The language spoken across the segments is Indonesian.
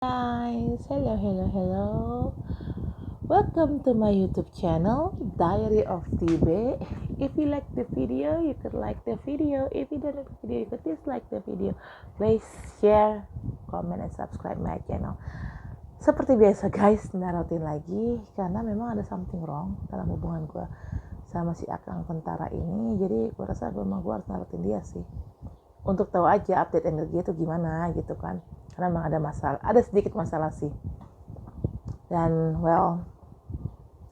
Guys, hello. Welcome to my YouTube channel, Diary of TB. If you like the video, you could like the video. If you don't like the video, you could dislike the video. Please share, comment, and subscribe my channel. Seperti biasa guys, narutin lagi karena memang ada something wrong dalam hubungan gue sama si Akang tentara ini. Jadi gue rasa gue harus narutin dia sih, untuk tahu aja update energi itu gimana gitu kan, karena memang ada sedikit masalah sih. Dan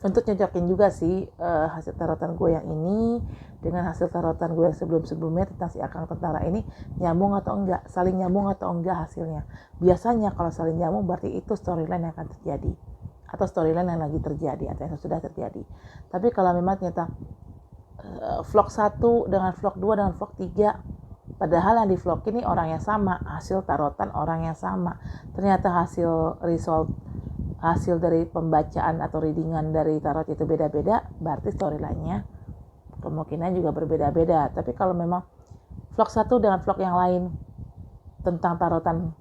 untuk nyocokin juga sih hasil tarotan gue yang ini dengan hasil tarotan gue yang sebelumnya tentang si Akang tentara ini, nyambung atau enggak, saling nyambung atau enggak hasilnya. Biasanya kalau saling nyambung berarti itu storyline yang akan terjadi, atau storyline yang lagi terjadi atau yang sudah terjadi. Tapi kalau memang ternyata vlog 1 dengan vlog 2 dengan vlog 3, padahal yang di vlog ini orang yang sama, hasil tarotan orang yang sama, ternyata hasil dari pembacaan atau readingan dari tarot itu beda-beda, berarti storyline-nya kemungkinan juga berbeda-beda. Tapi kalau memang vlog 1 dengan vlog yang lain tentang tarotan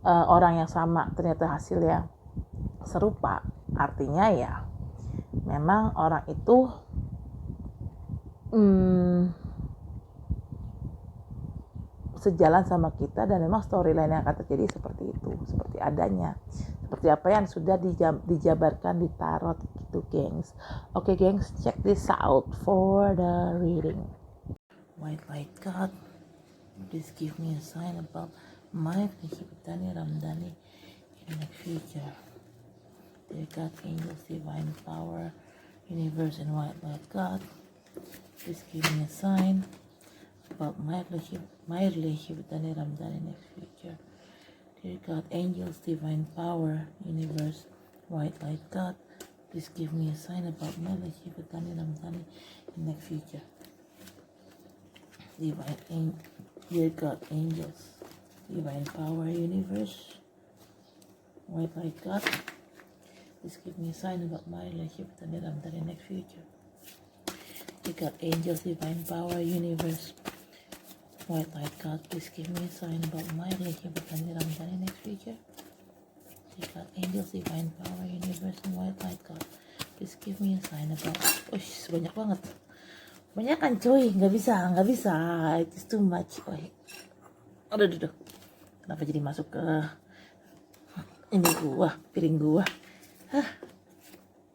orang yang sama ternyata hasilnya serupa, artinya ya memang orang itu sejalan sama kita, dan memang storyline yang akan terjadi seperti itu, seperti adanya, seperti apa yang sudah dijabarkan di tarot gitu gengs. Oke gengs, check this out for the reading. White light God, please give me a sign about my Hipitani Ramdhani in the future. Dear God, angels, divine power, universe, and white light God, please give me a sign about my relationship with Dani Ramdhani next future. Dear God, angels, divine power, universe, white light God, please give me a sign about my relationship with Dani Ramdhani in next future. Dear God, angels, divine power, universe, white light God, please give me a sign about my relationship with Dani Ramdhani next future. Dear God, angels, divine power, universe, white light God, please give me a sign about my relationship with Dani Ramdhani next future. Dear God, angels, divine power, universe, and white light God, please give me a sign about. Banyak banget. Banyak kan cuy, nggak bisa. It's too much. Aduh. Kenapa jadi masuk ke ini piring gua?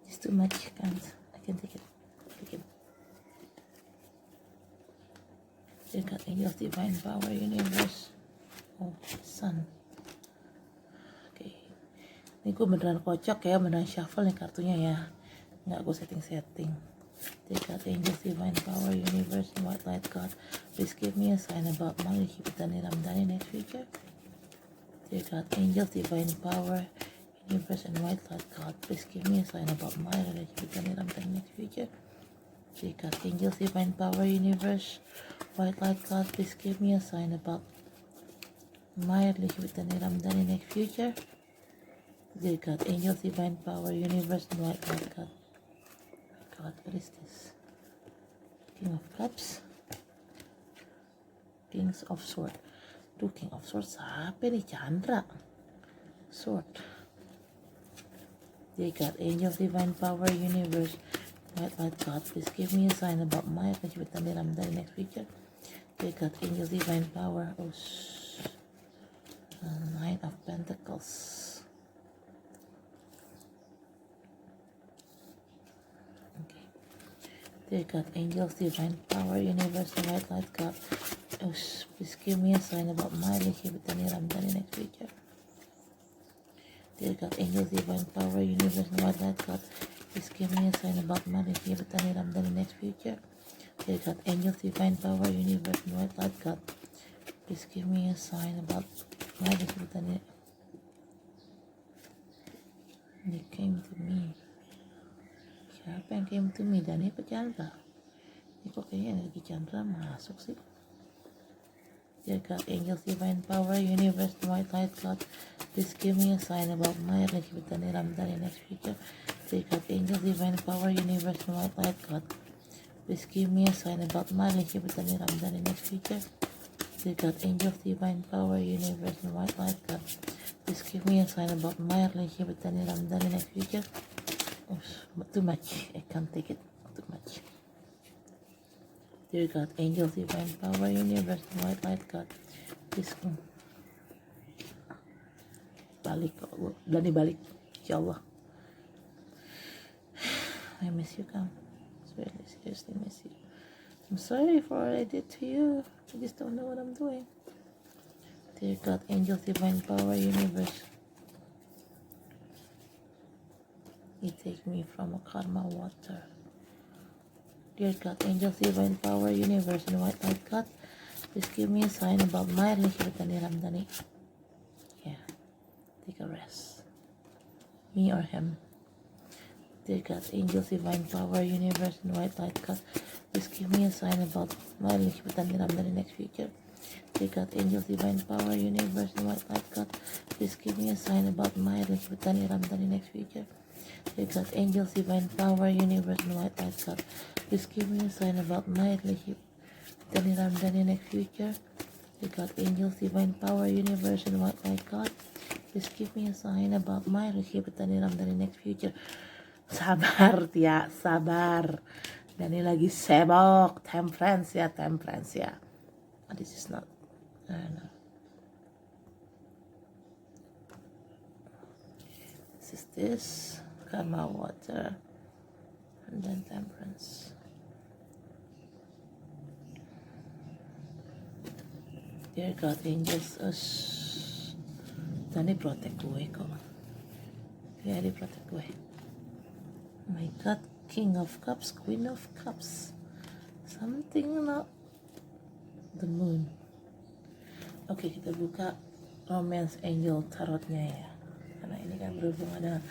It's too much, kan? I can take it. Dear God, angels, divine power, universe, sun. Oke. Ini gue beneran kocok ya, beneran shuffle nih kartunya ya. Nggak gue setting. Dear God, angels, divine power, universe, and white light God, please give me a sign about my relationship with Dani Ramdhani next future. Dear God, angels, divine power, universe, and white light God, please give me a sign about my relationship with Dani Ramdhani next future. Dear God, angels, divine power, universe, white light God, please give me a sign about my relationship with Dani Ramdhani next future. Dear God, angels, divine power, universe, and white light God. God, what is this? King of Cups, Kings of Swords. King of Swords siapa nih? Chandra. Sword. Dear God, angels, divine power, universe, white light God, please give me a sign about my relationship with Dani Ramdhani next future. Dear God, angels, divine power, Nine of Pentacles. Okay. Dear God, angels, divine power, universe, and white light God, please give me a sign about my relationship with Dani Ramdhani next future. Dear God, angels, divine power, universe, and white light God, please give me a sign about my relationship with Dani Ramdhani next future. Dear God, angels, divine power, universe, and white light God, please give me a sign about my relationship with Dani. They came to me. Siapa yang came to me? Dani apa Chandra? Ini kok kayaknya energi Chandra masuk sih. Dear God, angels, divine power, universe, and white light God, please give me a sign about my relationship with Dani Ramdhani next future. Dear God, angels, divine power, universe, and white light God, please give me a sign about my relationship with Dani Ramdhani next future. Dear God, angels, divine power, universe, and white light God, Please give me a sign about my relationship with Daniel Ramdan in the next future. Oops, too much. I can't take it. Too much. Dear God, angels, divine power, universe, white light, God. Please balik. Berani balik. Ya Allah. I miss you, Kam. Really, seriously miss you. I'm sorry for what I did to you. I just don't know what I'm doing. Dear God, angels, divine power, universe. You take me from a karma water. Dear God, angels, divine power, universe, and white light, God. Please give me a sign about my relationship with Dani Ramdhani. Yeah, take a rest. Me or him. Dear God, angels, divine power, universe, and white light, God. Please give me a sign about my relationship with Dani Ramdhani next future. Dear God, angels, divine power, universe, and white light, God. Please give me a sign about my relationship with Dani Ramdhani next future. Dear God, angels, divine power, universe, and white light, God. Please give me a sign about my relationship with Dani Ramdhani next future. Dear God, angels, divine power, universe, and white light, God. Please give me a sign about my relationship with Dani Ramdhani next future. Sabar, Tia, sabar. Dani lagi sebok. Temperance ya, temperance ya. Oh, this is not, I don't know. This karma water, and then temperance. Dear God, angels, Dani protect gue kok. Ya, dia protect gue. My God, King of Cups, Queen of Cups. Something about the moon. Oke, kita buka Romance Angel tarotnya ya. Karena ini kan berhubungan dengan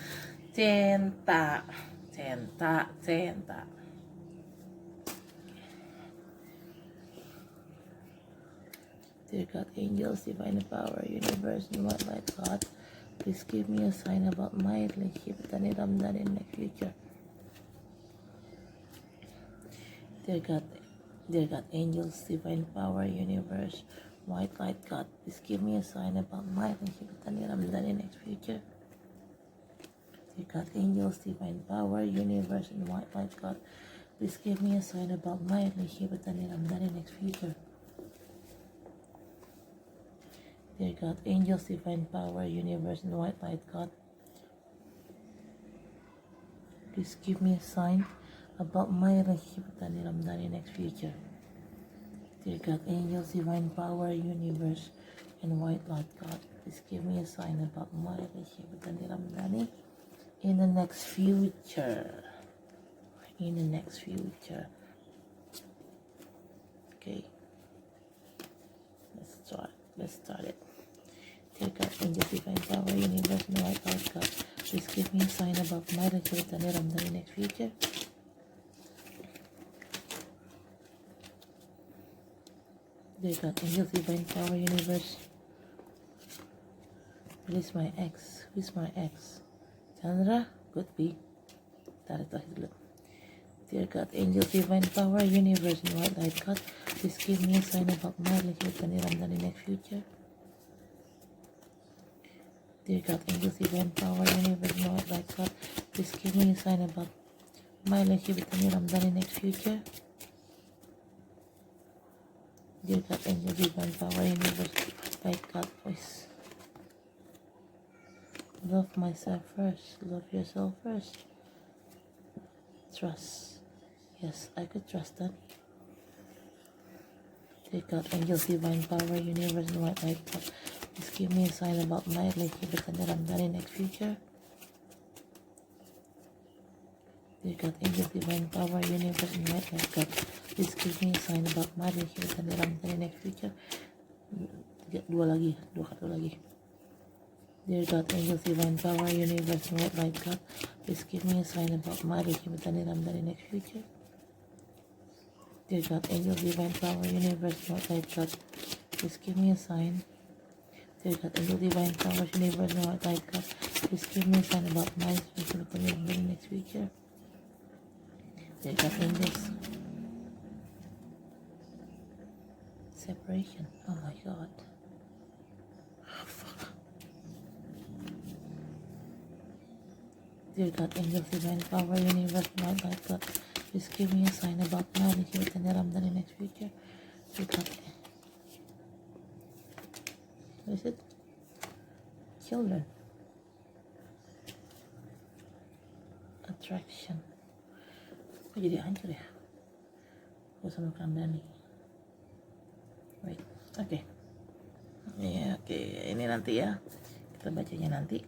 cinta. Dear God, angels, divine power, universe, and what light, God. Please give me a sign about my relationship with Dani Ramdhani in the future. Dear God, angels, divine power, universe, white light, God. Please give me a sign about my relationship with Dani Ramdhani in the next future. Dear God, angels, divine power, universe, and white light, God. Please give me a sign about my relationship with Dani Ramdhani in the next future. Dear God, angels, divine power, universe, and white light, God. Please give me a sign about my relationship with Dani Ramdhani next future. Dear God, angels, divine power, universe, and white light, God. Please give me a sign about my relationship with Dani Ramdhani in the next future. In the next future. Okay. Let's start it. Dear God, angels, divine power, universe, and white light, God. Please give me a sign about my relationship with Dani Ramdhani next future. Dear God, angels, divine power, universe. Release my ex. Who's my ex? Chandra? Could be. Tarik lagi dulu. Dear God, angels, divine power, universe, and white light, God. Please give me a sign about my relationship with Dani Ramdhani next future. Dear God, angels, divine power, universe, and white light, God. Please give me a sign about my relationship with Dani Ramdhani next future. Dear God, angels, divine power, universe, light, God, please. Love myself first. Love yourself first. Trust. Yes, I could trust that. Dear God, angels, divine power, universe, and white light, God. Please give me a sign about my relationship with Dani Ramdhani next future. Dear God, angels, divine power, universe, and white light, God. Please give me a sign about my relationship with Dani Ramdhani next future. Dua kartu lagi. Dear God, angels, divine power, universe, and white light, God. Please give me a sign about my relationship with Dani Ramdhani next future. Dear God, angels, divine power, universe, and white light, God. Please give me a sign. Dear God, angel, divine power, universe, and white light, God. Please give me a sign about my relationship with Dani Ramdhani next future. Dear God, angels. Separation. Oh my God. Oh, fuck. Dear God, angels, divine power, universe, my God, please give me a sign about now, Nikita Ramdan in next future. Dear God, what is it? Children. Attraction. Kok jadi hancur ya? Gue sama Kandani. Wait, oke. Iya, oke. Ini nanti ya. Kita bacanya nanti.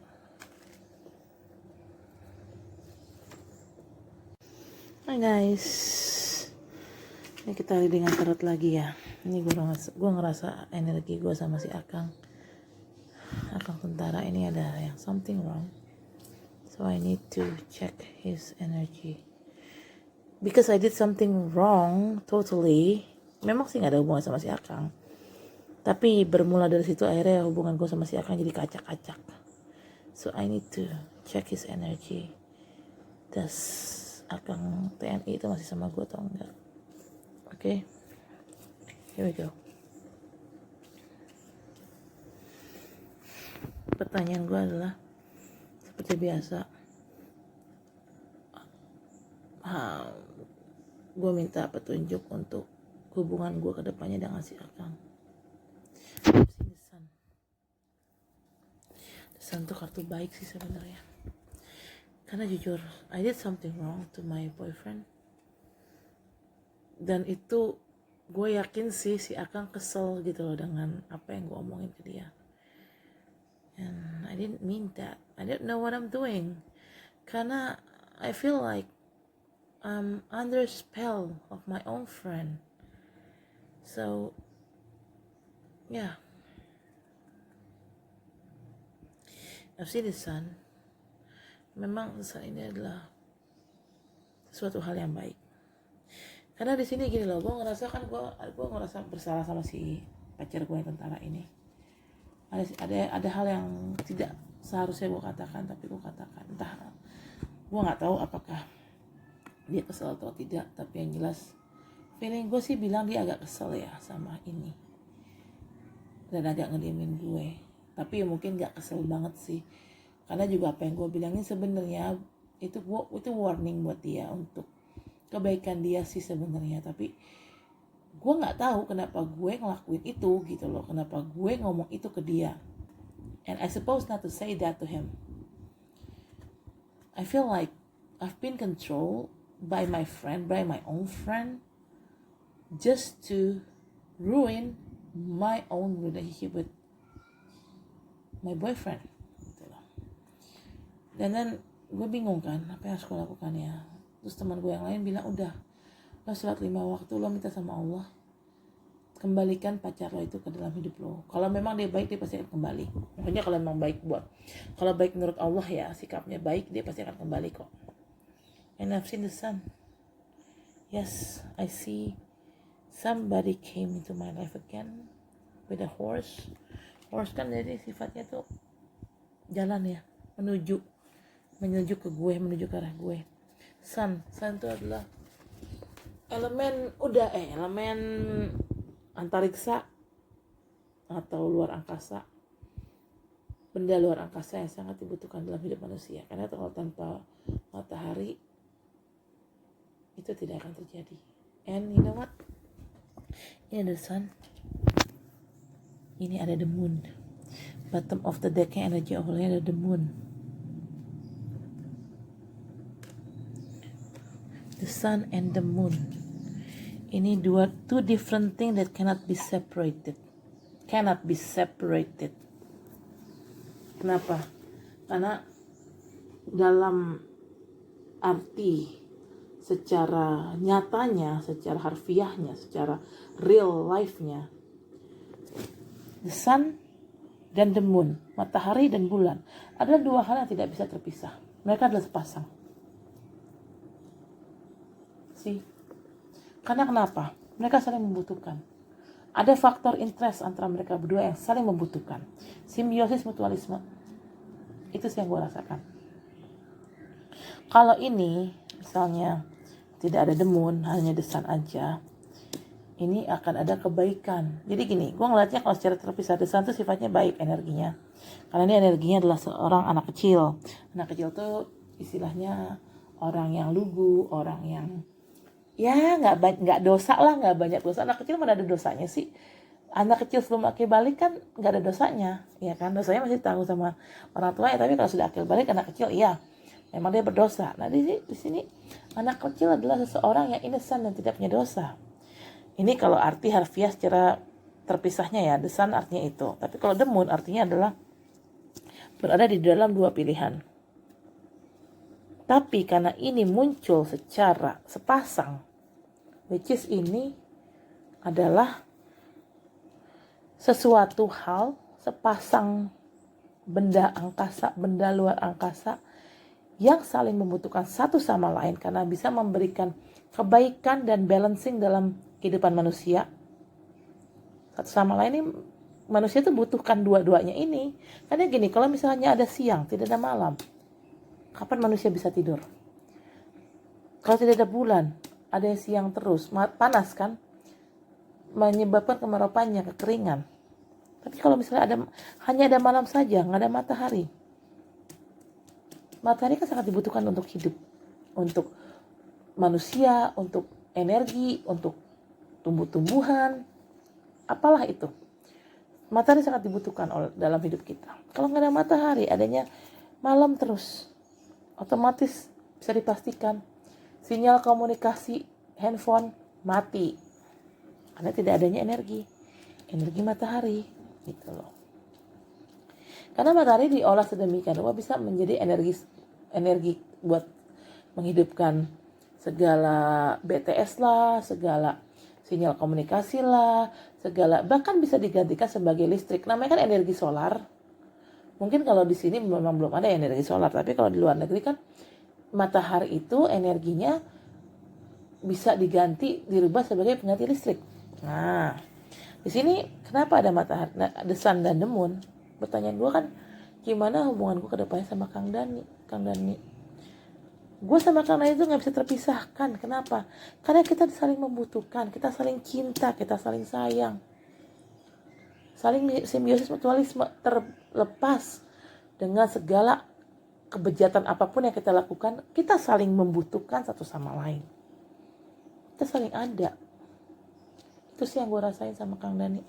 Hai guys. Ini kita reading tarot lagi ya. Ini gue ngerasa energi gue sama si Akang tentara ini ada yang something wrong. So I need to check his energy. Because I did something wrong totally. Memang sih gak ada hubungan sama si Akang. Tapi bermula dari situ akhirnya hubungan gue sama si Akang jadi kacak-kacak. So I need to check his energy. Does Akang TNI itu masih sama gue atau enggak? Okay. Here we go. Pertanyaan gue adalah seperti biasa, gue minta petunjuk untuk hubungan gue ke depannya dengan si Akang. The Sun tuh kartu baik sih sebenarnya. Karena jujur, I did something wrong to my boyfriend. Dan itu gue yakin sih si Akang kesel gitu loh dengan apa yang gue omongin ke dia. And I didn't mean that. I didn't know what I'm doing. Karena I feel like I'm under spell of my own friend. So, yeah. I've seen the Sun. Memang Sun ini adalah suatu hal yang baik. Karena di sini gini loh, gue ngerasa bersalah sama si pacar gue yang tentara ini. Ada hal yang tidak seharusnya gue katakan, tapi gue katakan. Entah, gue nggak tahu apakah dia kesel atau tidak, tapi yang jelas feeling gue sih bilang dia agak kesel ya sama ini dan agak ngediemin gue. Tapi mungkin nggak kesel banget sih, karena juga apa yang gue bilangin sebenarnya itu warning buat dia untuk kebaikan dia sih sebenarnya. Tapi gue nggak tahu kenapa gue ngelakuin itu gitu loh, kenapa gue ngomong itu ke dia. And I suppose not to say that to him. I feel like I've been controlled by my friend, by my own friend, just to ruin my own relationship with my boyfriend gitu loh. Dan then gue bingung kan, apa yang harus gue lakukan ya. Terus teman gue yang lain bilang, udah, lo sholat 5 waktu, lo minta sama Allah kembalikan pacar lo itu ke dalam hidup lo. Kalau memang dia baik, dia pasti akan kembali. Makanya kalau memang baik kalau baik menurut Allah ya, sikapnya baik, dia pasti akan kembali kok. And I've seen the Sun. Yes, I see somebody came into my life again with a horse. Horse kan jadi sifatnya tuh jalan ya, menuju ke gue, menuju ke arah gue. Sun itu adalah elemen antariksa atau luar angkasa, benda luar angkasa yang sangat dibutuhkan dalam hidup manusia. Karena kalau tanpa matahari itu tidak akan terjadi. And you know what? Ini ada Sun, ini ada the Moon. Bottom of the deck yang energi awalnya ada the Moon. The Sun and the Moon. Ini two different things that cannot be separated. Kenapa? Karena dalam arti secara nyatanya, secara harfiahnya, secara real life-nya, the Sun dan the Moon, matahari dan bulan, adalah dua hal yang tidak bisa terpisah. Mereka adalah sepasang. Karena kenapa? Mereka saling membutuhkan. Ada faktor interest antara mereka berdua yang saling membutuhkan. Simbiosis mutualisme. Itu sih yang gue rasakan. Kalau ini misalnya tidak ada the Moon, hanya the Sun aja, ini akan ada kebaikan. Jadi gini, gue ngeliatnya kalau secara terpisah, the Sun itu sifatnya baik energinya. Karena ini energinya adalah seorang anak kecil. Anak kecil tuh istilahnya orang yang lugu, orang yang ya nggak dosa lah, nggak banyak dosa. Anak kecil mana ada dosanya sih? Anak kecil sebelum akil balik kan nggak ada dosanya, ya kan? Dosanya masih tanggung sama orang tuanya, tapi kalau sudah akil balik anak kecil iya, memang dia berdosa. Nah di sini anak kecil adalah seseorang yang innocent dan tidak punya dosa. Ini kalau arti harfiah secara terpisahnya ya, the son artinya itu. Tapi kalau the moon artinya adalah berada di dalam dua pilihan. Tapi karena ini muncul secara sepasang, which is ini adalah sesuatu hal, sepasang benda angkasa, benda luar angkasa yang saling membutuhkan satu sama lain karena bisa memberikan kebaikan dan balancing dalam kehidupan manusia. Satu sama lain ini manusia itu butuhkan dua-duanya ini. Karena gini, kalau misalnya ada siang, tidak ada malam, kapan manusia bisa tidur? Kalau tidak ada bulan, ada siang terus, panas kan? Menyebabkan kemarau panjang, kekeringan. Tapi kalau misalnya hanya ada malam saja, nggak ada matahari. Matahari kan sangat dibutuhkan untuk hidup, untuk manusia, untuk energi, untuk tumbuh-tumbuhan, apalah itu. Matahari sangat dibutuhkan dalam hidup kita. Kalau nggak ada matahari, adanya malam terus, otomatis bisa dipastikan sinyal komunikasi handphone mati karena tidak adanya energi matahari gitu loh. Karena matahari diolah sedemikian rupa bisa menjadi energi buat menghidupkan segala BTS lah, segala sinyal komunikasi lah, segala, bahkan bisa digantikan sebagai listrik. Namanya kan energi solar. Mungkin kalau di sini memang belum ada energi solar, tapi kalau di luar negeri kan matahari itu energinya bisa dirubah sebagai pengganti listrik. Nah, di sini kenapa ada matahari, the sun dan the moon? Pertanyaan gue kan, gimana hubunganku ke depannya sama Kang Dani? Gue sama Kang Dani itu nggak bisa terpisahkan. Kenapa? Karena kita saling membutuhkan, kita saling cinta, kita saling sayang, saling simbiosis mutualisme. Terlepas dengan segala kebejatan apapun yang kita lakukan, kita saling membutuhkan satu sama lain. Kita saling ada. Itu sih yang gue rasain sama Kang Dani.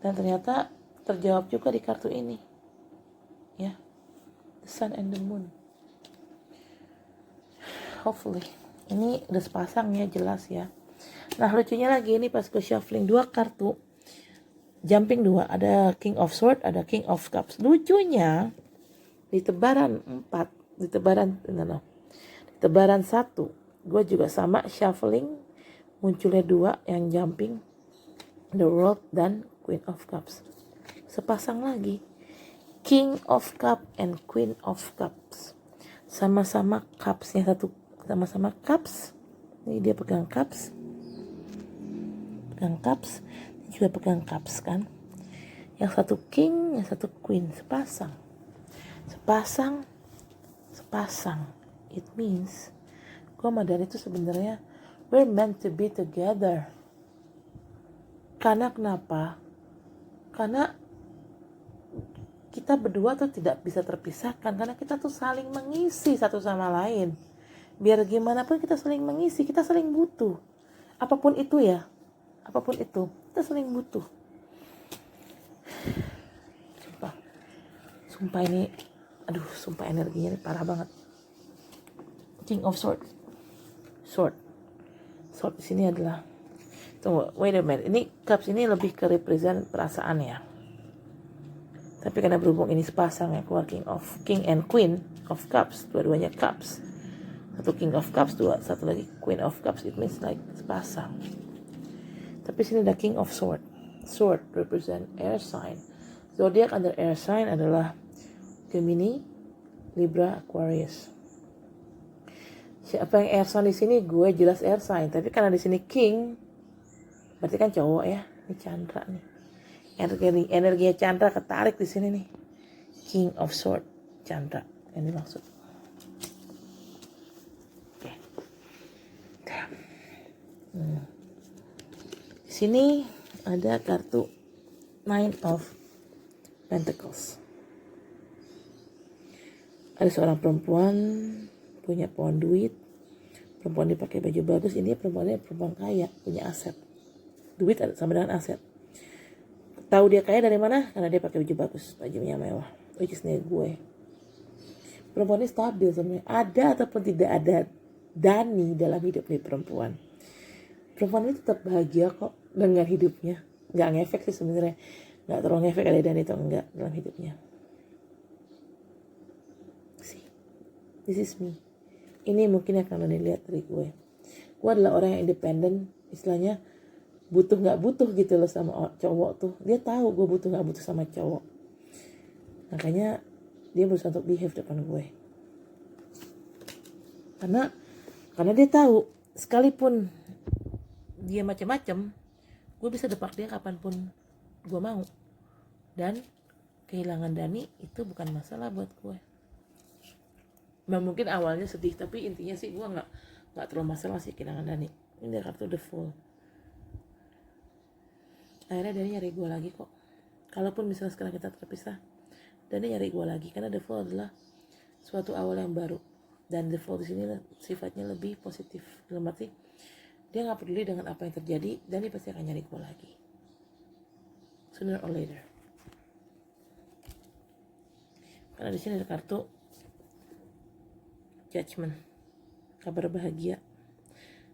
Dan ternyata terjawab juga di kartu ini. Ya, the sun and the moon. Hopefully. Ini udah sepasang ya, jelas ya. Nah lucunya lagi ini pas gue shuffling 2 kartu, jumping 2, ada King of Swords, ada King of Cups. Lucunya di tebaran 4, di tebaran 1, gue juga sama shuffling, munculnya 2 yang jumping, the World dan Queen of Cups. Sepasang lagi, King of Cups and Queen of Cups. Sama-sama cupsnya satu, sama-sama cups. Ini dia pegang cups, ini juga pegang cups kan. Yang satu king, yang satu queen, sepasang. It means gue sama Dani itu sebenarnya we're meant to be together. Karena kenapa? Karena kita berdua tuh tidak bisa terpisahkan, karena kita tuh saling mengisi satu sama lain. Biar gimana pun kita saling mengisi, kita saling butuh. Apapun itu ya, kita saling butuh. Sumpah ini, sumpah energinya ini parah banget. King of Sword di sini adalah, tunggu, wait a minute, ini cups ini lebih ke represent perasaan ya. Tapi karena berhubung ini sepasang ya, keluar King and Queen of Cups, dua-duanya cups. Satu King of Cups, satu lagi Queen of Cups, it means like sepasang. Tapi sini ada King of Sword. Sword represent air sign. Zodiac under air sign adalah Gemini, Libra, Aquarius. Siapa yang air sign di sini? Gue jelas air sign. Tapi karena di sini King, berarti kan cowok ya. Ini Chandra nih. Energinya Chandra ketarik di sini nih. King of Sword, Chandra. Ini maksud. Oke. Di sini ada kartu Nine of Pentacles. Ada seorang perempuan punya pohon duit. Perempuan dia pakai baju bagus. Ini perempuan kaya, punya aset. Duit sama dengan aset. Tahu dia kaya dari mana? Karena dia pakai baju bagus, bajunya mewah. Which is gue. Perempuan ini stabil sebenarnya. Ada ataupun tidak ada Dani dalam hidup nih perempuan. Perempuan ini tetap bahagia kok dengan hidupnya. Nggak ngefek sih sebenarnya. Nggak terlalu ngefek ada Dani atau enggak dalam hidupnya. See, this is me. Ini mungkin yang kalian lihat dari gue. Gue adalah orang yang independen, istilahnya butuh nggak butuh gitu loh sama cowok tuh. Dia tahu gue butuh nggak butuh sama cowok. Makanya dia berusaha untuk behave depan gue. Karena dia tahu sekalipun dia macam-macam, gue bisa depak dia kapanpun gue mau. Dan kehilangan Dani itu bukan masalah buat gue. Mungkin awalnya sedih, tapi intinya sih gue nggak terlalu masalah sih kehilangan Dani. Ini kartu The Fool. Akhirnya Dani nyari gue lagi kok. Kalaupun misalnya sekarang kita terpisah, Dani nyari gue lagi karena The Fool adalah suatu awal yang baru. Dan The Fool di sini sifatnya lebih positif. Dalam arti dia nggak peduli dengan apa yang terjadi, Dani pasti akan nyari gue lagi. Sooner or later. Karena di sini ada kartu Judgment, kabar bahagia.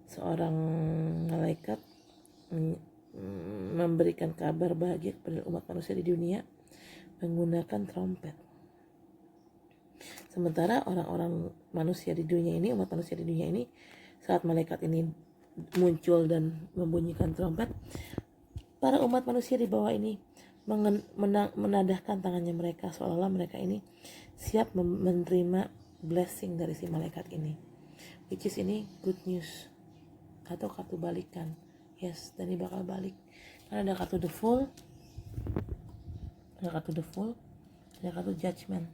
Seorang malaikat memberikan kabar bahagia kepada umat manusia di dunia menggunakan trompet. Sementara orang-orang manusia di dunia ini, umat manusia di dunia ini, saat malaikat ini muncul dan membunyikan trompet, para umat manusia di bawah ini menadahkan tangannya mereka seolah-olah mereka ini siap menerima blessing dari si malaikat ini, which is ini good news atau kartu balikan. Yes, Dani bakal balik karena ada kartu The Fool, ada kartu Judgment.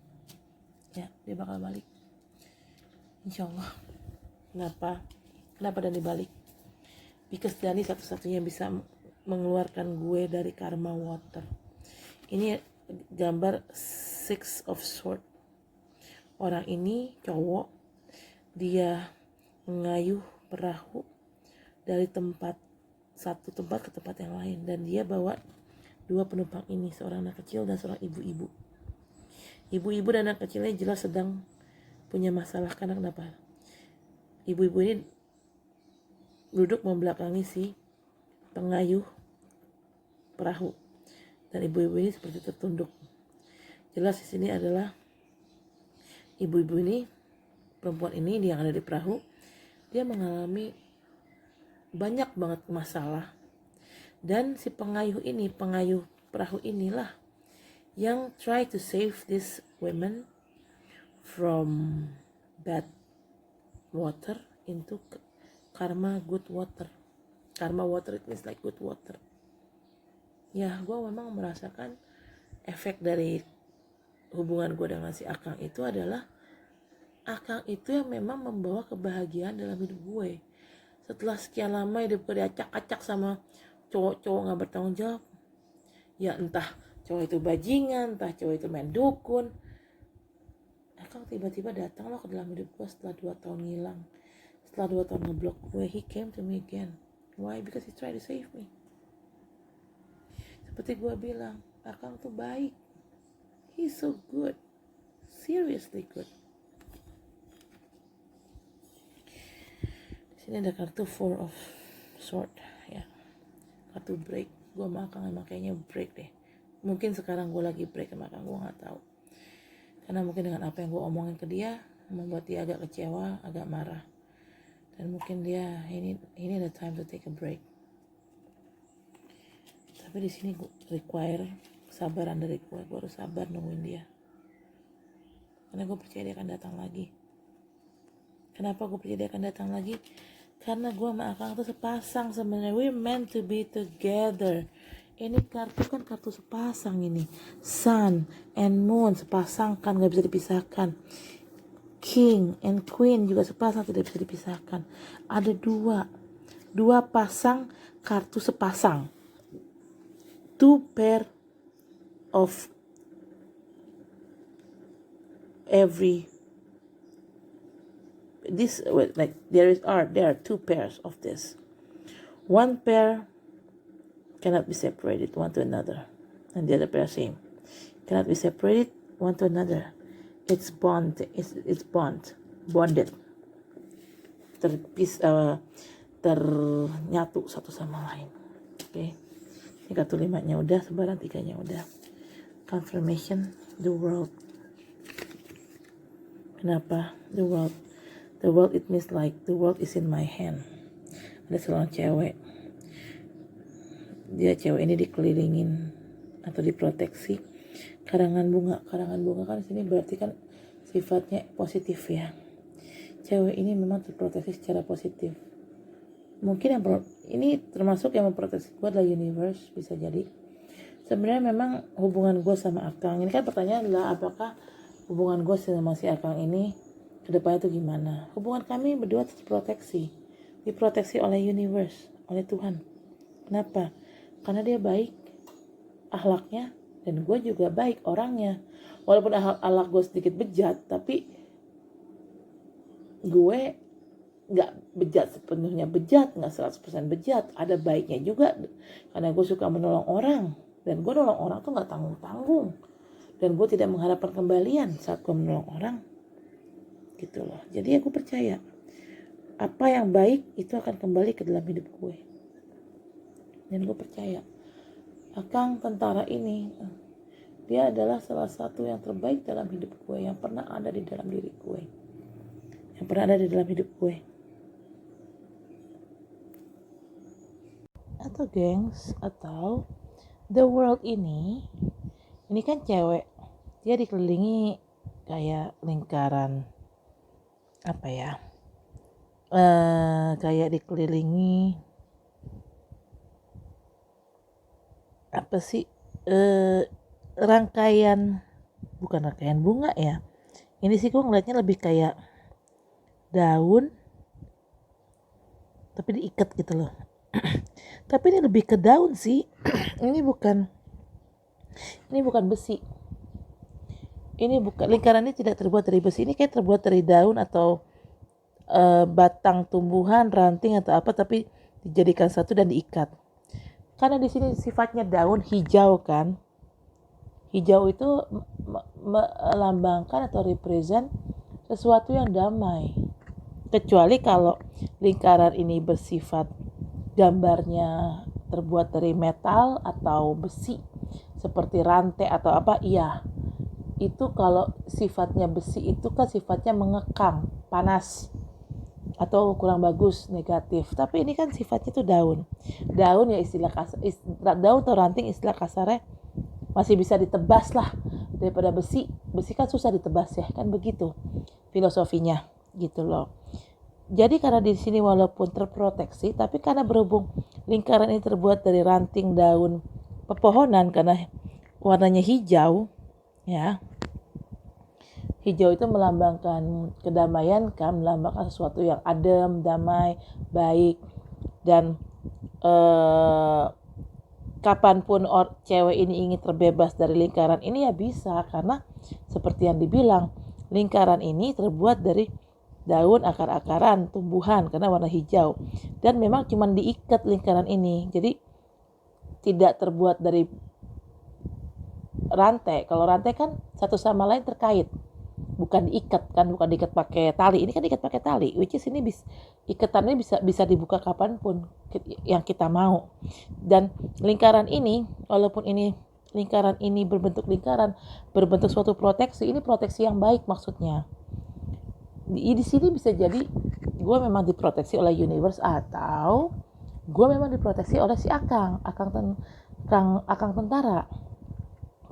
Ya, dia bakal balik, insyaallah. Kenapa Dani balik? Because Dani satu-satunya bisa mengeluarkan gue dari karma water. Ini gambar Six of Swords. Orang ini cowok, dia mengayuh perahu dari satu tempat ke tempat yang lain, dan dia bawa dua penumpang ini, seorang anak kecil dan seorang ibu-ibu. Ibu-ibu dan anak kecilnya jelas sedang punya masalah. Karena kenapa? Ibu-ibu ini duduk membelakangi si pengayuh perahu, dan ibu-ibu ini seperti tertunduk. Jelas di sini adalah ibu-ibu ini, perempuan ini yang ada di perahu, dia mengalami banyak banget masalah. Dan si pengayuh perahu inilah yang try to save this women from bad water into karma good water. Karma water it means like good water. Ya, gue memang merasakan efek dari hubungan gue dengan si Akang itu adalah Akang itu yang memang membawa kebahagiaan dalam hidup gue. Setelah sekian lama hidup gue diacak-acak sama cowok-cowok gak bertanggung jawab. Ya entah cowok itu bajingan, entah cowok itu main dukun. Akang tiba-tiba datang loh ke dalam hidup gue setelah 2 tahun ngilang. Setelah 2 tahun ngeblok gue, he came to me again. Why? Because he tried to save me. Seperti gue bilang, Akang tuh baik. He's so good. Seriously good. Sini ada kartu Four of Swords ya. Kartu break. Gue sama Akang emang kayaknya break deh. Mungkin sekarang gue lagi break sama Akang, gue gak tahu. Karena mungkin dengan apa yang gue omongin ke dia membuat dia agak kecewa, agak marah. Dan mungkin dia ini ada time to take a break. Tapi di sini gue require kesabaran dari gue harus sabar nungguin dia. Karena gue percaya dia akan datang lagi. Kenapa gue percaya dia akan datang lagi? Karena gue sama Akang tuh sepasang sebenarnya. We're meant to be together. Ini kartu kan kartu sepasang ini. Sun and Moon sepasang kan gak bisa dipisahkan. King and Queen juga sepasang, tidak bisa dipisahkan. Ada dua pasang kartu sepasang. 2 pair of every this like there are two pairs of this. One pair cannot be separated one to another, and the other pair same cannot be separated one to another. It's bonded, ternyatu satu sama lain. Oke. Ini kartu 5-nya udah, sebaran 3-nya udah. Confirmation, the world. Kenapa the world? The world, it means like the world is in my hand. Ada seorang cewek. Cewek ini dikelilingin atau diproteksi karangan bunga. Karangan bunga kan sini berarti kan sifatnya positif ya. Cewek ini memang terproteksi secara positif. Mungkin ini termasuk yang memproteksi gue adalah universe, bisa jadi. Sebenarnya memang hubungan gue sama Akang ini kan pertanyaan adalah apakah hubungan gue sama si Akang ini kedepannya itu gimana? Hubungan kami berdua diproteksi oleh universe, oleh Tuhan. Kenapa? Karena dia baik akhlaknya dan gue juga baik orangnya. Walaupun akhlak gue sedikit bejat, tapi gue nggak bejat sepenuhnya bejat, nggak 100% bejat. Ada baiknya juga karena gue suka menolong orang. Dan gue nolong orang tuh gak tanggung-tanggung. Dan gue tidak mengharapkan kembalian saat gue menolong orang. Gitu loh. Jadi aku percaya. Apa yang baik itu akan kembali ke dalam hidup gue. Dan gue percaya. Akang tentara ini. Dia adalah salah satu yang terbaik dalam hidup gue. Yang pernah ada di dalam diri gue. Yang pernah ada di dalam hidup gue. Atau gengs. Atau the world ini kan cewek, dia dikelilingi kayak lingkaran apa ya, kayak dikelilingi apa sih, bukan rangkaian bunga ya. Ini sih gue ngeliatnya lebih kayak daun, tapi diikat gitu loh. Tapi ini lebih ke daun sih. Ini bukan besi. Ini bukan, lingkaran ini tidak terbuat dari besi. Ini kayak terbuat dari daun atau batang tumbuhan, ranting atau apa, tapi dijadikan satu dan diikat. Karena di sini sifatnya daun hijau kan. Hijau itu melambangkan atau represent sesuatu yang damai. Kecuali kalau lingkaran ini bersifat gambarnya terbuat dari metal atau besi seperti rantai atau apa, iya. Itu kalau sifatnya besi itu kan sifatnya mengekang, panas atau kurang bagus, negatif. Tapi ini kan sifatnya itu daun. Daun ya istilah kasar, daun atau ranting istilah kasarnya masih bisa ditebas lah daripada besi. Besi kan susah ditebas ya, kan begitu filosofinya gitu loh. Jadi karena di sini walaupun terproteksi, tapi karena berhubung lingkaran ini terbuat dari ranting daun pepohonan karena warnanya hijau, ya. Hijau itu melambangkan kedamaian kan, melambangkan sesuatu yang adem, damai, baik. Dan kapanpun cewek ini ingin terbebas dari lingkaran ini ya bisa, karena seperti yang dibilang, lingkaran ini terbuat dari daun, akar-akaran, tumbuhan karena warna hijau. Dan memang cuma diikat lingkaran ini. Jadi tidak terbuat dari rantai. Kalau rantai kan satu sama lain terkait. Bukan diikat kan, bukan diikat pakai tali. Ini kan diikat pakai tali. Which is ini ikatannya bisa dibuka kapanpun yang kita mau. Dan lingkaran ini, walaupun ini lingkaran ini berbentuk suatu proteksi, ini proteksi yang baik maksudnya. Di sini bisa jadi gue memang diproteksi oleh universe atau gue memang diproteksi oleh si Akang tentara.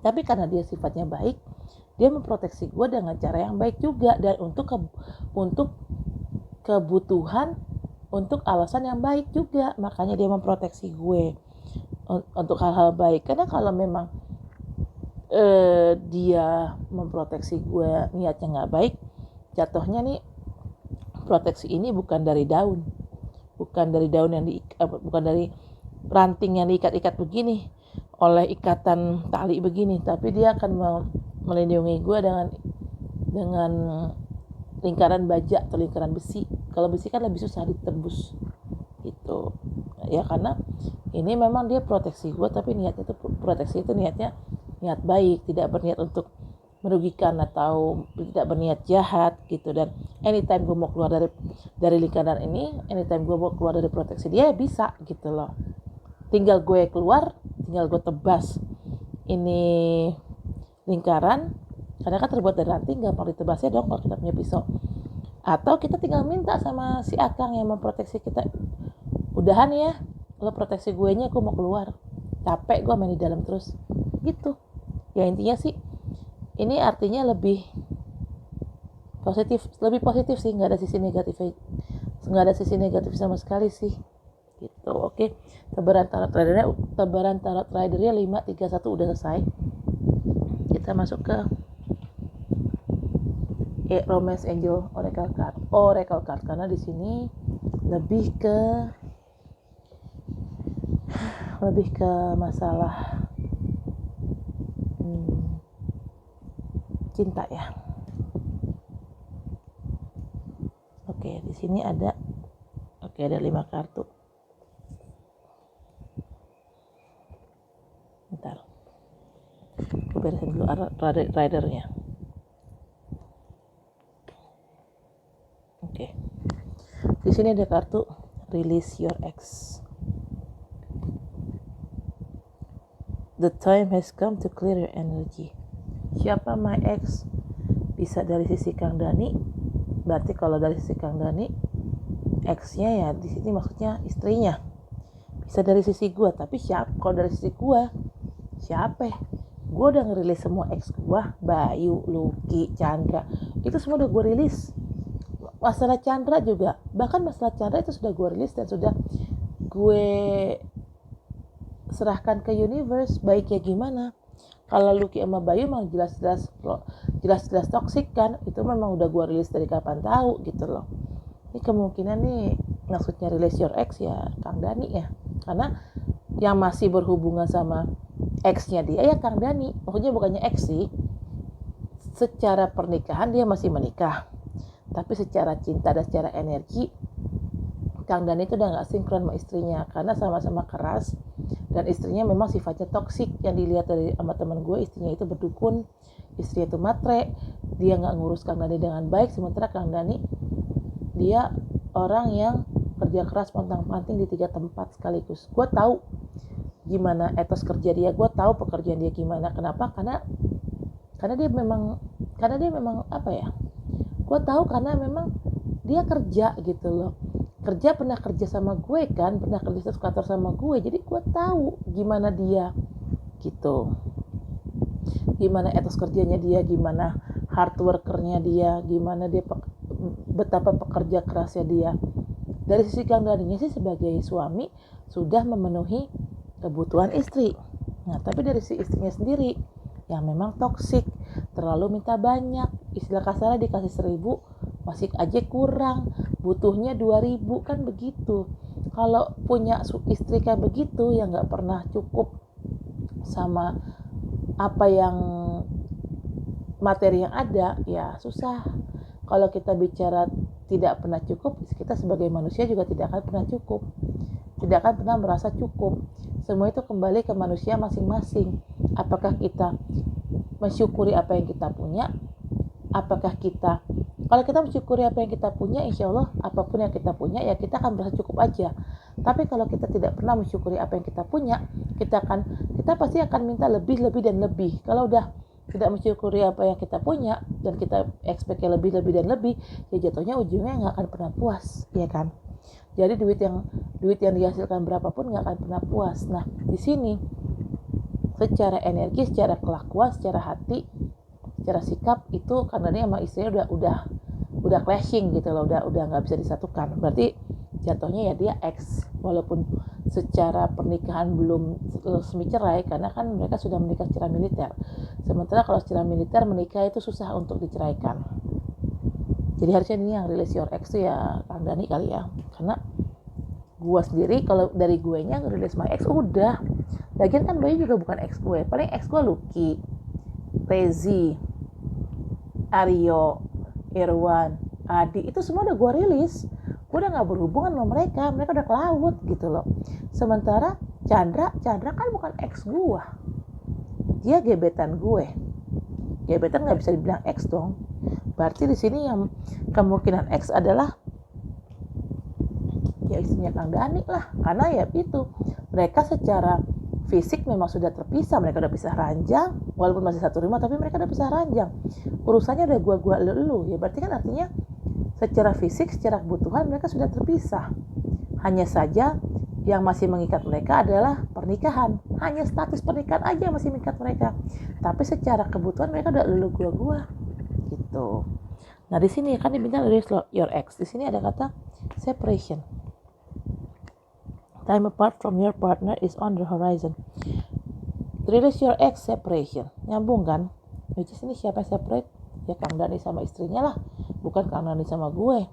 Tapi karena dia sifatnya baik, dia memproteksi gue dengan cara yang baik juga, dan untuk kebutuhan, untuk alasan yang baik juga. Makanya dia memproteksi gue untuk hal-hal baik. Karena kalau memang dia memproteksi gue niatnya nggak baik, jatuhnya nih proteksi ini bukan dari daun yang bukan dari ranting yang diikat-ikat begini oleh ikatan tali begini, tapi dia akan melindungi gue dengan lingkaran baja atau lingkaran besi. Kalau besi kan lebih susah ditembus gitu ya, karena ini memang dia proteksi gue, tapi niatnya itu proteksi itu niatnya niat baik, tidak berniat untuk merugikan atau tidak berniat jahat gitu. Dan anytime gue mau keluar dari lingkaran ini, anytime gue mau keluar dari proteksi dia bisa gitu loh. Tinggal gue keluar, tinggal gue tebas ini lingkaran, karena kan terbuat dari ranting, gampang ditebasnya dong kalau kita punya pisau. Atau kita tinggal minta sama si akang yang memproteksi kita, udahan ya, lo proteksi gue nya, gue mau keluar, capek gue main di dalam terus gitu ya. Intinya sih ini artinya lebih positif sih, nggak ada sisi negatif sama sekali sih gitu. Oke, tebaran tarot ridernya 5, 3, 1 udah selesai. Kita masuk ke Romance Angel Oracle card karena di sini lebih ke masalah cinta ya. Oke, di sini ada 5 kartu. Bentar, aku beresin dulu ridernya. Oke, di sini ada kartu Release Your Ex. The time has come to clear your energy. Siapa my ex? Bisa dari sisi Kang Dani. Berarti kalau dari sisi Kang Dani, ex-nya ya di sini maksudnya istrinya. Bisa dari sisi gue, tapi kalau dari sisi gue, siapa? Gue udah ngerilis semua ex gue, Bayu, Lucky, Chandra, itu semua udah gue rilis. Masalah Chandra juga, bahkan masalah Chandra itu sudah gue rilis dan sudah gue serahkan ke universe baiknya gimana. Kalau Lucky sama Bayu memang jelas-jelas toksik kan, itu memang udah gue rilis dari kapan tahu gitu loh. Ini kemungkinan nih maksudnya release your ex ya Kang Dani ya, karena yang masih berhubungan sama ex-nya dia ya Kang Dani. Maksudnya bukannya ex sih, secara pernikahan dia masih menikah, tapi secara cinta dan secara energi Kang Dani itu udah gak sinkron sama istrinya, karena sama-sama keras. Dan istrinya memang sifatnya toksik. Yang dilihat dari sama teman gue, istrinya itu berdukun, istrinya itu matre, dia gak ngurus Kang Dani dengan baik. Sementara Kang Dani dia orang yang kerja keras pontang-panting di 3 tempat sekaligus. Gue tahu gimana etos kerja dia, gue tahu pekerjaan dia gimana. Kenapa? Karena dia memang apa ya, gue tahu karena memang dia kerja gitu loh. Pernah kerja sama gue kan, pernah kerja satu kantor sama gue, jadi gue tahu gimana dia gitu, gimana etos kerjanya dia, gimana hard workernya dia, gimana dia betapa pekerja kerasnya dia. Dari sisi Kang Daninya sih sebagai suami sudah memenuhi kebutuhan istri. Nah tapi dari sisi istrinya sendiri yang memang toksik, terlalu minta banyak, istilah kasarnya dikasih 1.000 masih aja kurang, butuhnya 2.000 kan begitu. Kalau punya istri kayak begitu yang nggak pernah cukup sama apa yang materi yang ada, ya susah. Kalau kita bicara tidak pernah cukup, kita sebagai manusia juga tidak akan pernah cukup, tidak akan pernah merasa cukup. Semua itu kembali ke manusia masing-masing. Apakah kita mensyukuri apa yang kita punya? Kalau kita mensyukuri apa yang kita punya, insya Allah apapun yang kita punya ya kita akan merasa cukup aja. Tapi kalau kita tidak pernah mensyukuri apa yang kita punya, kita pasti akan minta lebih dan lebih. Kalau udah tidak mensyukuri apa yang kita punya dan kita expect lebih dan lebih, ya jatuhnya ujungnya nggak akan pernah puas, ya kan? Jadi duit yang dihasilkan berapapun nggak akan pernah puas. Nah di sini secara energi, secara kelakuan, secara hati, secara sikap itu karena dia sama istrinya udah clashing gitu loh, udah nggak bisa disatukan. Berarti jatuhnya ya dia ex, walaupun secara pernikahan belum resmi cerai karena kan mereka sudah menikah secara militer. Sementara kalau secara militer menikah itu susah untuk diceraikan. Jadi harusnya ini yang release your ex tuh ya Kang Dani kali ya, karena gue sendiri kalau dari gue nya release my ex udah. Lagian kan Bayu juga bukan ex gue, paling ex gue Lucky, Rezi, Aryo, Irwan, Adi, itu semua udah gue rilis. Gue udah gak berhubungan sama mereka udah ke laut gitu loh. Sementara Chandra kan bukan ex gue, dia gebetan gue. Gebetan gak bisa dibilang ex dong. Berarti di sini yang kemungkinan ex adalah ya istrinya Kang Dhani lah, karena ya itu mereka secara fisik memang sudah terpisah, mereka udah pisah ranjang, walaupun masih satu rumah tapi mereka udah pisah ranjang, urusannya udah gua lu ya, berarti kan artinya secara fisik, secara kebutuhan mereka sudah terpisah. Hanya saja yang masih mengikat mereka adalah pernikahan, hanya status pernikahan aja yang masih mengikat mereka, tapi secara kebutuhan mereka udah lu gua gitu. Nah di sini kan diminta release your ex, di sini ada kata separation. Time apart from your partner is on the horizon. Release your ex, separation. Nyambung kan? Which is ini siapa yang separate? Ya Kang Dhani sama istrinya lah. Bukan Kang Dhani sama gue.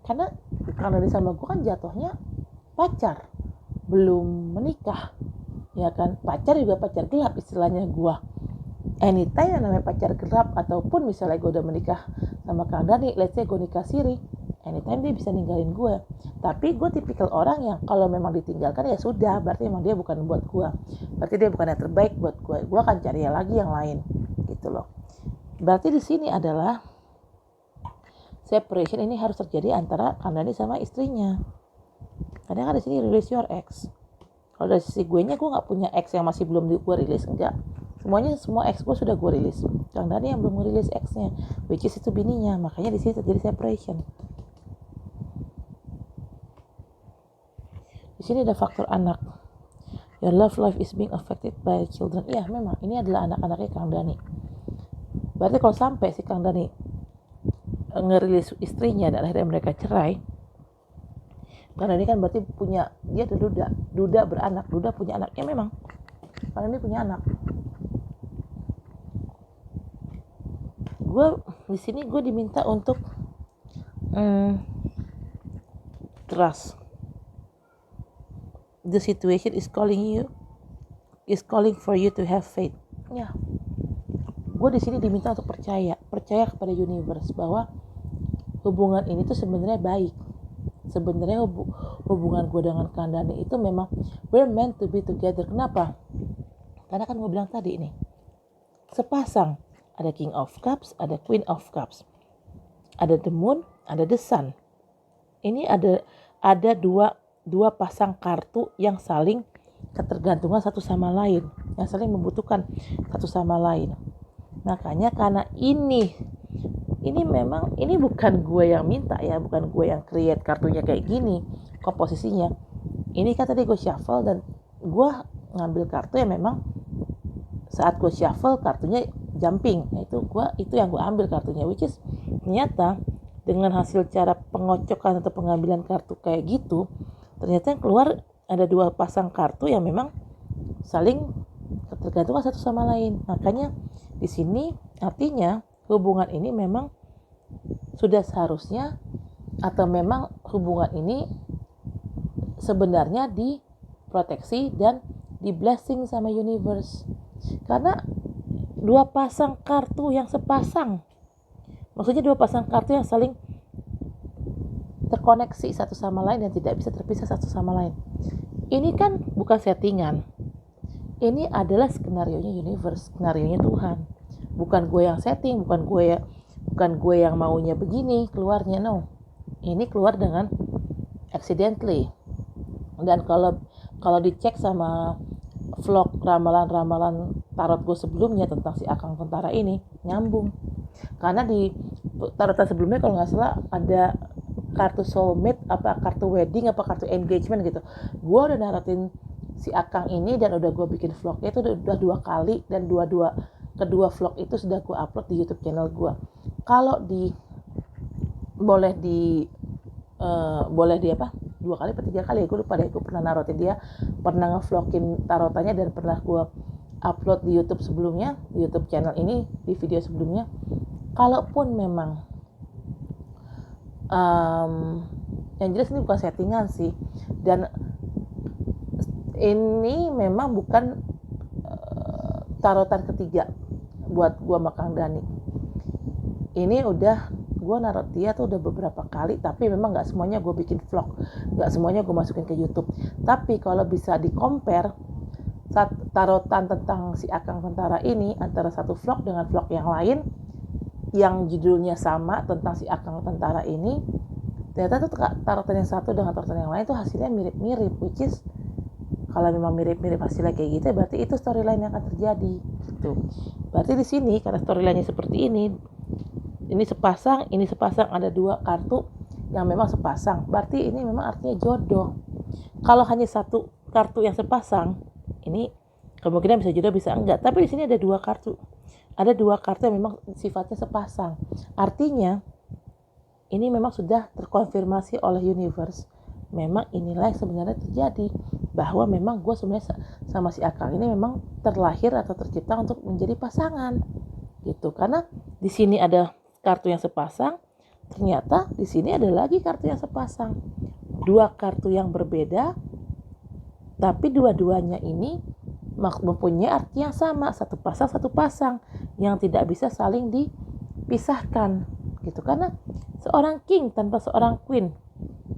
Karena Kang Dhani sama gue kan jatuhnya pacar. Belum menikah. Ya kan? Pacar juga pacar gelap istilahnya gue. Anytime yang namanya pacar gelap, ataupun misalnya gue udah menikah sama Kang Dhani, let's say gue nikah siri, anytime dia bisa ninggalin gue. Tapi gue tipikal orang yang kalau memang ditinggalkan ya sudah, berarti memang dia bukan buat gue, berarti dia bukan yang terbaik buat gue akan cari lagi yang lain gitu loh. Berarti di sini adalah separation ini harus terjadi antara Kang Dhani sama istrinya. Kadang kan di sini release your ex. Kalau dari sisi gue nya, gue nggak punya ex yang masih belum gue rilis, enggak. Semua ex gue sudah gue rilis. Kang Dhani yang belum rilis ex-nya, which is itu bininya. Makanya di sini terjadi separation. Di sini ada faktor anak. Your love life is being affected by children. Iya memang ini adalah anak-anaknya Kang Dhani. Berarti kalau sampai si Kang Dhani ngerilis istrinya dan akhirnya mereka cerai, karena ini kan berarti dia ada duda beranak, duda punya anaknya memang. Karena ini punya anak. Di sini gue diminta untuk trust. The situation is calling for you to have faith. Ya, gue di sini diminta untuk percaya kepada universe bahwa hubungan ini tuh sebenarnya baik. Sebenarnya hubungan gue dengan Kang Dhani itu memang we're meant to be together. Kenapa? Karena kan gue bilang tadi ini sepasang, ada King of Cups, ada Queen of Cups, ada the Moon, ada the Sun. Ini ada dua pasang kartu yang saling ketergantungan satu sama lain, yang saling membutuhkan satu sama lain. Makanya karena ini memang ini bukan gue yang minta ya, bukan gue yang create kartunya kayak gini komposisinya. Ini kan tadi gue shuffle dan gue ngambil kartu yang memang saat gue shuffle kartunya jumping, itu yang gue ambil kartunya, which is ternyata dengan hasil cara pengocokan atau pengambilan kartu kayak gitu, ternyata yang keluar ada dua pasang kartu yang memang saling tergantung satu sama lain. Makanya di sini artinya hubungan ini memang sudah seharusnya, atau memang hubungan ini sebenarnya diproteksi dan di blessing sama universe. Karena dua pasang kartu yang sepasang, maksudnya dua pasang kartu yang saling terkoneksi satu sama lain dan tidak bisa terpisah satu sama lain. Ini kan bukan settingan, ini adalah skenario-nya universe, skenario-nya Tuhan. Bukan gue yang setting, bukan gue yang maunya begini keluarnya, no. Ini keluar dengan accidentally. Dan kalau dicek sama vlog ramalan tarot gue sebelumnya tentang si Akang Tentara ini, nyambung. Karena di tarotan sebelumnya kalau nggak salah ada kartu soulmate, apa kartu wedding, apa kartu engagement gitu. Gue udah narotin si Akang ini dan udah gue bikin vlognya itu udah 2 kali, dan kedua vlog itu sudah gue upload di YouTube channel gue. Kalau boleh di 2 kali atau 3 kali, gue lupa deh. Gue pernah narotin dia, pernah ngevlogin tarotannya, dan pernah gue upload di YouTube sebelumnya, di YouTube channel ini, di video sebelumnya. Kalaupun memang yang jelas ini bukan settingan sih, dan ini memang bukan tarotan ketiga buat gue sama Kang Dhani. Ini udah gue naruh dia tuh udah beberapa kali, tapi memang nggak semuanya gue bikin vlog, nggak semuanya gue masukin ke YouTube. Tapi kalau bisa di compare tarutan tentang si Akang Tentara ini antara satu vlog dengan vlog yang lain yang judulnya sama tentang si Akang Tentara ini, ternyata tuh tarutan yang satu dengan tarutan yang lain tuh hasilnya mirip-mirip, which is kalau memang mirip-mirip hasilnya kayak gitu, berarti itu storyline yang akan terjadi gitu. Berarti di sini karena storyline-nya seperti ini sepasang, ada 2 kartu yang memang sepasang, berarti ini memang artinya jodoh. Kalau hanya satu kartu yang sepasang, ini kemungkinan bisa jodoh bisa enggak, tapi di sini ada 2 kartu. Ada 2 kartu yang memang sifatnya sepasang. Artinya ini memang sudah terkonfirmasi oleh universe. Memang inilah yang sebenarnya terjadi, bahwa memang gue sebenarnya sama si Akang ini memang terlahir atau tercipta untuk menjadi pasangan gitu. Karena di sini ada kartu yang sepasang, ternyata di sini ada lagi kartu yang sepasang. 2 kartu yang berbeda, tapi dua-duanya ini mempunyai arti yang sama, satu pasang yang tidak bisa saling dipisahkan gitu. Karena seorang king tanpa seorang queen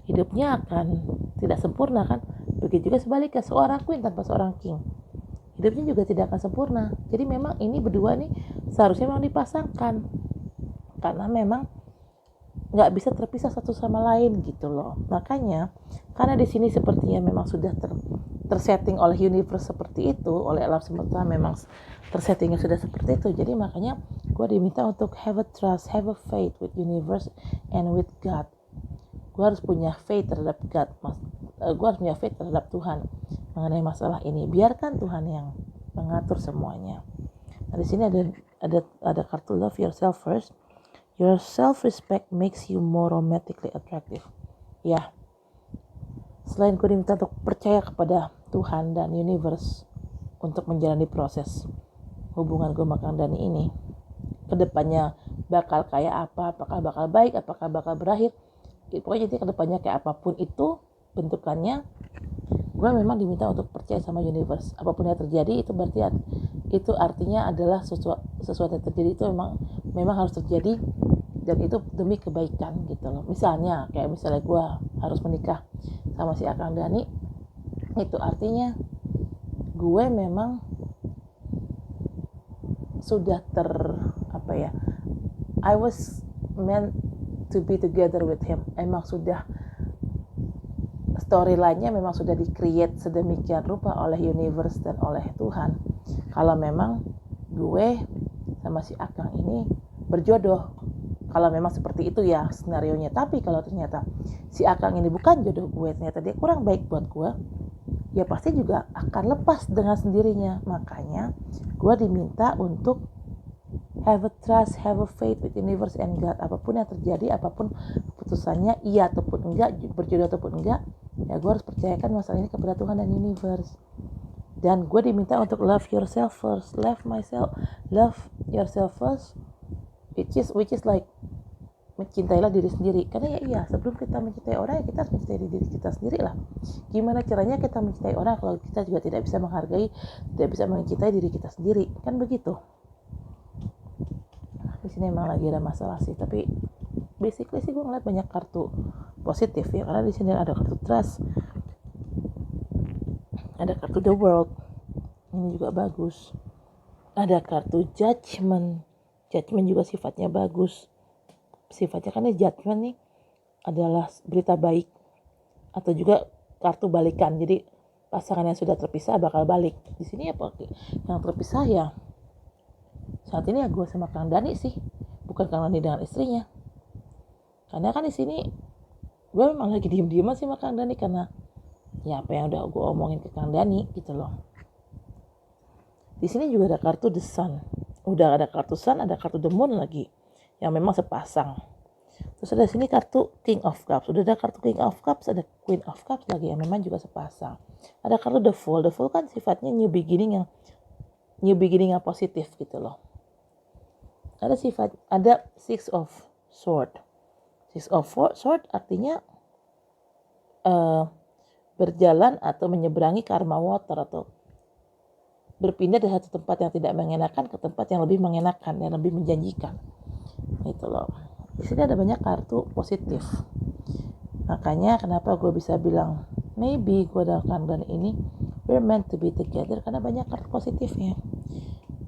hidupnya akan tidak sempurna kan. Begitu juga sebaliknya, seorang queen tanpa seorang king hidupnya juga tidak akan sempurna. Jadi memang ini berdua nih seharusnya memang dipasangkan, karena memang nggak bisa terpisah satu sama lain gitu loh. Makanya karena di sini sepertinya memang sudah tersetting oleh universe seperti itu, oleh alam semesta memang tersettingnya sudah seperti itu. Jadi makanya gue diminta untuk have a trust, have a faith with universe and with God. Gue harus punya faith terhadap God, gue harus punya faith terhadap Tuhan mengenai masalah ini. Biarkan Tuhan yang mengatur semuanya. Nah, di sini ada kartu love yourself first. Your self-respect makes you more romantically attractive. Ya, selain gue diminta untuk percaya kepada Tuhan dan universe untuk menjalani proses hubungan gue sama Kang Dani ini, kedepannya bakal kayak apa, apakah bakal baik, apakah bakal berakhir, pokoknya jadi kedepannya kayak apapun itu bentukannya, gue memang diminta untuk percaya sama universe. Apapun yang terjadi itu berarti itu artinya adalah sesuatu yang terjadi itu memang harus terjadi, dan itu demi kebaikan gitu loh. Misalnya gue harus menikah sama si Akang Dani, itu artinya gue memang sudah I was meant to be together with him. Emang sudah storyline-nya memang sudah di-create sedemikian rupa oleh universe dan oleh Tuhan. Kalau memang gue sama si Akang ini berjodoh, kalau memang seperti itu ya skenarionya. Tapi kalau ternyata si Akang ini bukan jodoh gue, ternyata dia kurang baik buat gue, ya pasti juga akan lepas dengan sendirinya. Makanya gue diminta untuk have a trust, have a faith with universe and God. Apapun yang terjadi, apapun keputusannya, iya ataupun enggak, berjodoh ataupun enggak, ya gue harus percayakan masalah ini kepada Tuhan dan universe. Dan gue diminta untuk love yourself first, love yourself first, which is like mencintailah diri sendiri. Karena ya sebelum kita mencintai orang, ya kita harus mencintai diri kita sendiri lah. Gimana caranya kita mencintai orang kalau kita juga tidak bisa menghargai, tidak bisa mencintai diri kita sendiri, kan begitu. Di sini emang lagi ada masalah sih, tapi basically sih gue ngeliat banyak kartu positif ya, karena di sini ada kartu trust, ada kartu the world, ini juga bagus, ada kartu judgment juga sifatnya bagus. Sifatnya kan ini judgment nih adalah berita baik, atau juga kartu balikan, jadi pasangan yang sudah terpisah bakal balik. Di sini apa yang terpisah ya saat ini ya gue sama Kang Dani sih, bukan Kang Dani dengan istrinya. Karena kan di sini gue memang lagi diem-diem sih sama Kang Dani, karena ya apa yang udah gue omongin ke Kang Dani gitu loh. Di sini juga ada kartu the sun, udah ada kartu sun, ada kartu the moon lagi yang memang sepasang. Terus ada sini kartu king of cups, udah ada kartu king of cups, ada queen of cups lagi yang memang juga sepasang. Ada kartu the fool kan sifatnya new beginning yang positif gitu loh. Ada six of sword. Six of sword artinya berjalan atau menyeberangi karma water, atau berpindah dari satu tempat yang tidak mengenakan ke tempat yang lebih mengenakan dan lebih menjanjikan. Itu loh. Di sini ada banyak kartu positif. Makanya kenapa gue bisa bilang maybe gue dan Kang Dani ini we're meant to be together, karena banyak kartu positifnya.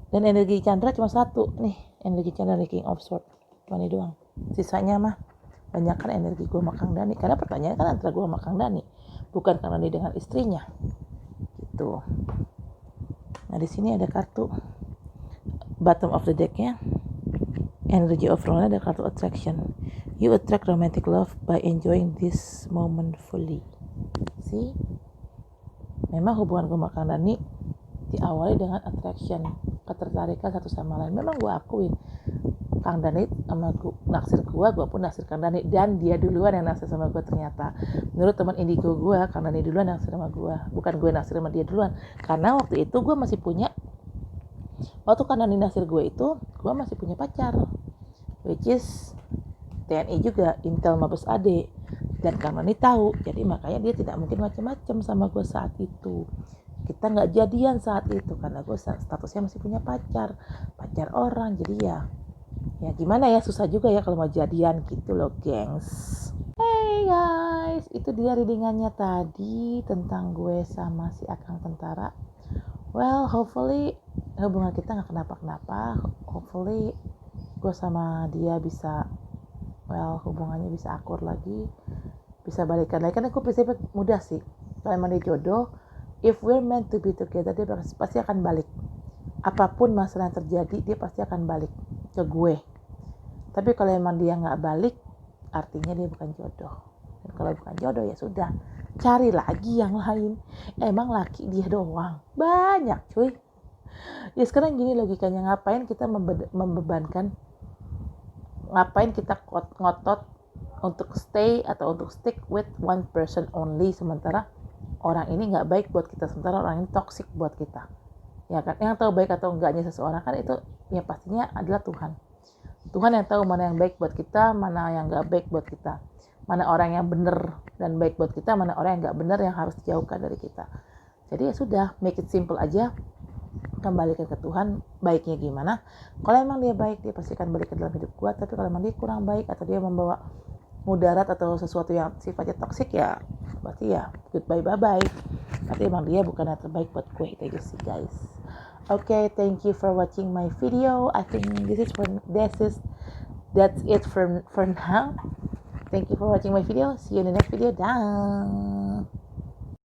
Dan energi Chandra cuma satu nih, energi Chandra di King of Swords cuma ini doang. Sisanya mah banyak kan energi gue sama Kang Dani, karena pertanyaan kan antara gue sama Kang Dani, bukan Kang Dani dengan istrinya gitu. Nah di sini ada kartu bottom of the decknya, energy of role, ada kartu attraction. You attract romantic love by enjoying this moment fully. See, memang hubungan gue sama Kang Dani diawali dengan attraction, ketertarikan satu sama lain. Memang gue akuin Kang Dani sama gue naksir gue pun naksir Kang Dani, dan dia duluan yang naksir sama gue ternyata. Menurut teman indigo gue, Kang Dani duluan naksir sama gue, bukan gue naksir sama dia duluan. Karena waktu itu gue masih punya, waktu Kang Dani naksir gue itu, gue masih punya pacar, which is TNI juga, Intel Mabes AD, dan Kang Dani tahu, jadi makanya dia tidak mungkin macam-macam sama gue saat itu. Kita nggak jadian saat itu karena gue statusnya masih punya pacar orang, jadi ya gimana ya, susah juga ya kalau mau jadian gitu loh gengs. Hey guys, itu dia readingannya tadi tentang gue sama si Akang Tentara. Well, hopefully hubungan kita nggak kenapa-kenapa, hopefully gue sama dia bisa hubungannya bisa akur lagi, bisa balikan lagi. Karena aku prinsipnya mudah sih, kalau emang dia jodoh, if we're meant to be together, dia pasti akan balik. Apapun masalah yang terjadi, dia pasti akan balik ke gue. Tapi kalau emang dia nggak balik, artinya dia bukan jodoh. Dan kalau bukan jodoh ya sudah, cari lagi yang lain. Emang laki dia doang, banyak cuy. Ya sekarang gini logikanya, ngapain kita membebankan, ngapain kita ngotot untuk stay atau untuk stick with one person only, sementara orang ini nggak baik buat kita, sementara orang ini toxic buat kita, ya kan? Yang tahu baik atau enggaknya seseorang kan itu ya pastinya adalah Tuhan yang tahu mana yang baik buat kita, mana yang nggak baik buat kita, mana orang yang benar dan baik buat kita, mana orang yang nggak benar yang harus dijauhkan dari kita. Jadi ya sudah, make it simple aja, kembalikan ke Tuhan baiknya gimana. Kalau emang dia baik, dia pasti akan balik ke dalam hidup gua. Tapi kalau emang dia kurang baik atau dia membawa mudarat atau sesuatu yang sifatnya toksik, ya berarti ya goodbye bye bye. Tapi emang dia bukan yang terbaik buat gue. Itu aja sih guys. Okay, thank you for watching my video. I think that's it for now. Thank you for watching my video. See you in the next video. Dah.